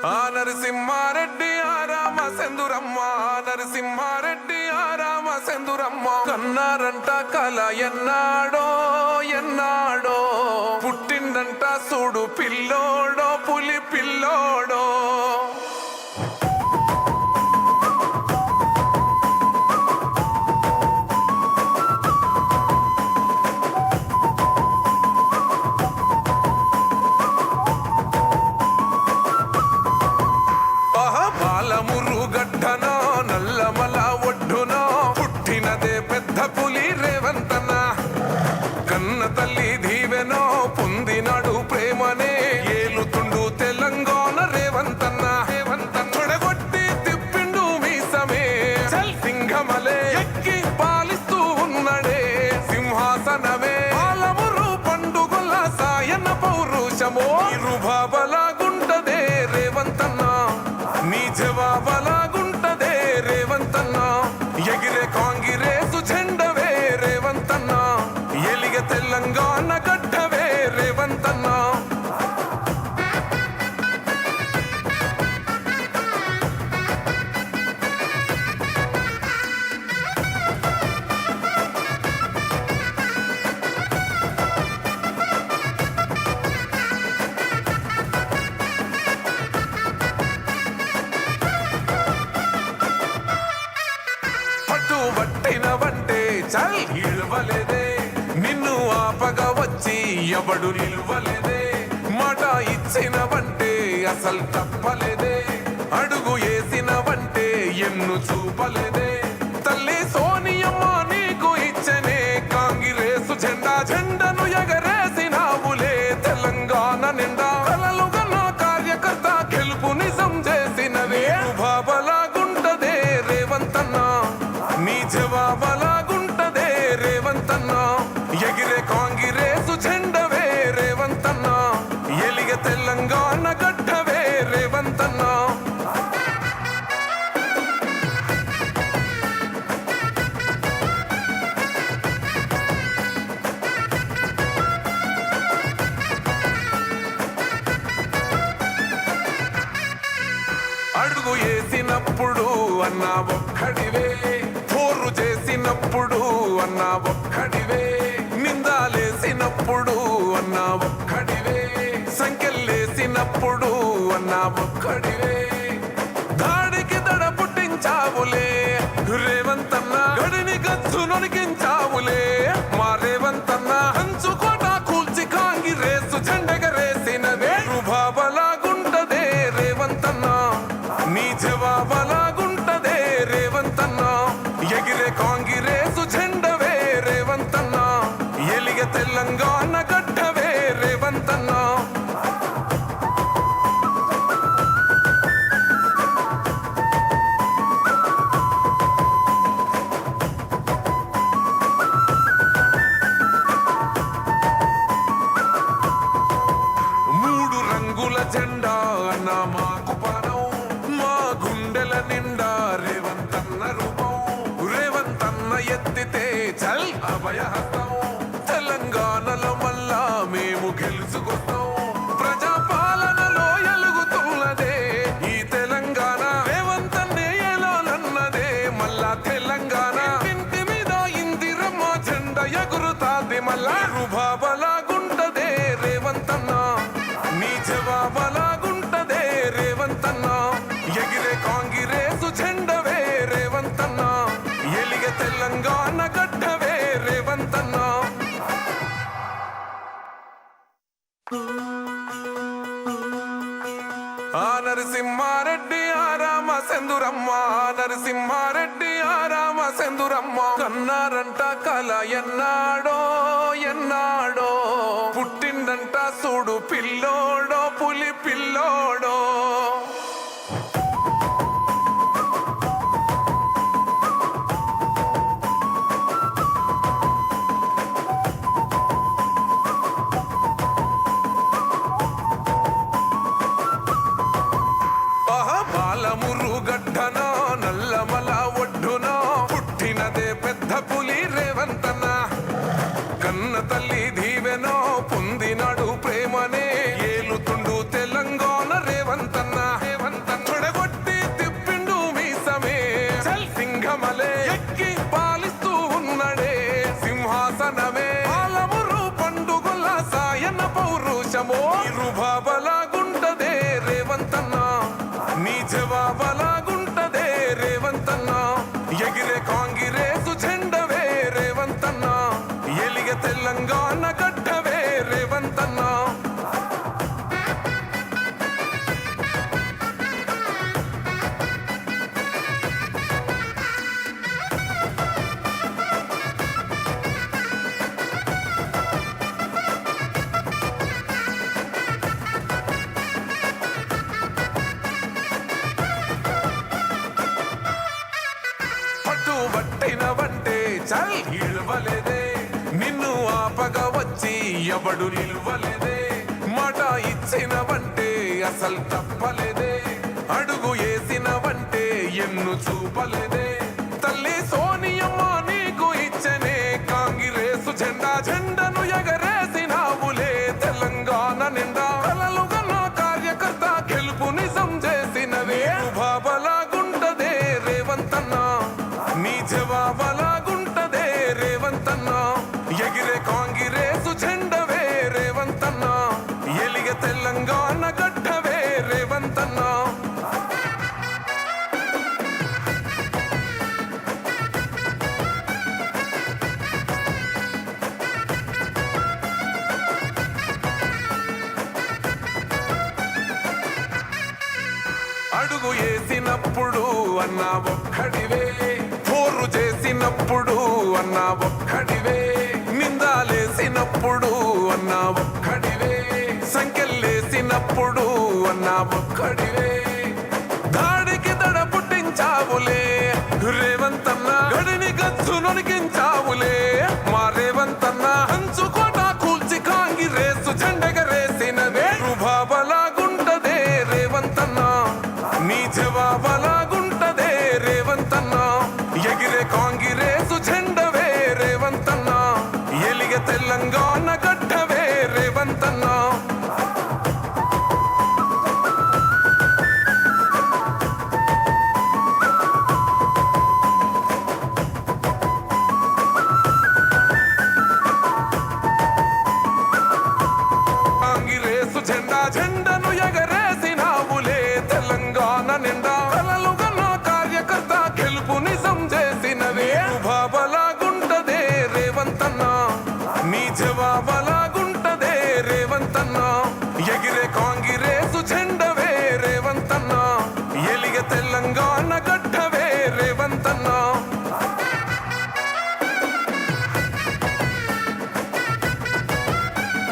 ఆ నరసింహారెడ్డి ఆరామ సెందురమ్మ నరసింహారెడ్డి ఆరామ సెందురమ్మ కన్నారంట కల ఎన్నాడో ఎన్నాడో పుట్టిందంట చూడు పిల్లోడో పులి పిల్లోడో గడ్డనో నల్లమల ఒడ్డునో పుట్టినదే పెద్ద పులి రేవంతన్న కన్న తల్లి దీవెనో పొందినాడు ప్రేమనే ఏలుతుండు తెలంగాణ రేవంతన్న తొడగొట్టి తిప్పిండు మీసమే సింహమలే ఎక్కి పాలిస్తూ ఉన్నడే సింహాసనమే పాలమురు పండుగల సాయన పౌరుషమో ఇరుబాబలాగుంటదే రేవంతన్న నీ జవాబలాగుంటదే రేవంతన్న ఎగిరే కాంగిరేసు జెండవే రేవంతన్న ఎలిగ తెలంగాణ గడ్డవే రేవంతన్న పట్టినవంటే చల్ ఇవ్వలేదే నిన్ను ఆపగా వచ్చి ఎవడు నిలువలేదే మాట ఇచ్చినవంటే అసలు తప్పలేదే అడుగు వేసినవంటే ఎన్ను చూపలేదే తల్లి సోనియమ్మ నీకు ఇచ్చనే కాంగ్రెసు జెండను ఎగరేసినావులే తెలంగాణ నిండా కలలుగా నా కార్యకర్త గెలుపు నిజం చేసినవే బాబలాగుంటదే రేవంతన్న నీ జవాబలాగుంటదే రేవంతన్న ఎగిరే కాంగ్రెసు జెండవే రేవంతన్న ఎలిగ తెలంగాణ గడ్డవే రేవంతన్న అడుగు వేసినప్పుడు అన్నా ఒక్కడివే పోరు చేసినప్పుడు అన్నా ఒక్కడివే నిందాలేసినప్పుడు అన్నా ఒక్కడివే సంఖ్యలేసినప్పుడు అన్నా ఒక్కడివే దాడికి దడ పుట్టించావులే రేవంతన్న గడిని గచ్చు నొనికించావులే మా రేవంతన్న హంచుకోట కూల్చి కాంగిరేసు జెండెగరేసినదే రుబాబలాగుంటదే రేవంతన్న నీ జవాబలాగుంటదే రేవంతన్న ఎగిరే కాంగ్రెసు జెండవే రేవంతన్న ఎలిగ తెలంగాణ గడ్డవే రేవంతన్న మూడు రంగుల జెండా అన్న మాకు పనం మా గుండెల నిండా రేవంతన్న రూపం రేవంతన్న ఎత్తితే చల్ అభయహస్తం తెలంగాణలో మళ్ళా మేము గెలుచుకొస్తాం ప్రజాపాలనలో ఎలుగుతున్నదే ఈ తెలంగాణ రేవంతన్నే ఎలాలన్నదే మళ్ళా తెలంగాణ ఇంటి మీద ఇందిరమ్మ జెండ ఎగురుతాది మళ్ళా రుబాబలాగుంటదే రేవంతన్న నీ జవాబలాగుంటదే రేవంతన్న ఎగిరే కాంగ్రెసు జెండవే రేవంతన్న ఎలిగ తెలంగాణ గడ్డవే రేవంతన్న ఆ నరసింహారెడ్డి ఆరామ సెందురమ్మ నరసింహారెడ్డి ఆరామ సెందురమ్మ కన్నారంట కల ఎన్నాడో ఎన్నాడో పుట్టిందంట చూడు పిల్లోడో పులి పిల్లోడో పాలమురు గడ్డనో నల్లమల ఒడ్డునో పుట్టినదే పెద్ద పులి రేవంతన్న కన్న తల్లి దీవెనో పొందినాడు ప్రేమనే ఏలుతుండు తెలంగాణ రేవంత్ జనమో రుభాబలాగుంటదే రేవంతన్న నీ జవాబలాగుంటదే రేవంతన్న ఎగిరే కాంగిరేసు జెండవే రేవంతన్న ఎలిగ తెలంగాణ గడ్డవే రేవంతన్న పట్టుబట్టినవంటే చల్ ఇల్వలేదే నిన్ను ఆపగా వచ్చి ఎవడు నిల్వలేదే మాట ఇచ్చినవంటే అసలు తప్పలేదే అడుగు వేసినవంటే ఎన్ను చూపలేదే తల్లి సోనియమ్మ నీకు ఇచ్చనే కాంగిరేసు జెండా జెండను ఎగరేసినావులే తెలంగాణ నిండా కలలుగా నా కార్యకర్త గెలుపు నిజం చేసినవే బాబలాగుంటదే రేవంతన్న నీ జవాబలాగుంటదే రేవంతన్న ఎగిరే కాంగిరేసు జెండవే రేవంతన్న ఎలిగ తెలంగాణ గడ్డవే రేవంతన్న అడుగు వేసినప్పుడు అన్నా ఒక్కడివే పోరు చేసినప్పుడు అన్నా ఒక్కడివే నిందాలేసినప్పుడు అన్నా ఒక్కడివే సంఖ్యలేసినప్పుడు అన్నా ఒక్కడివే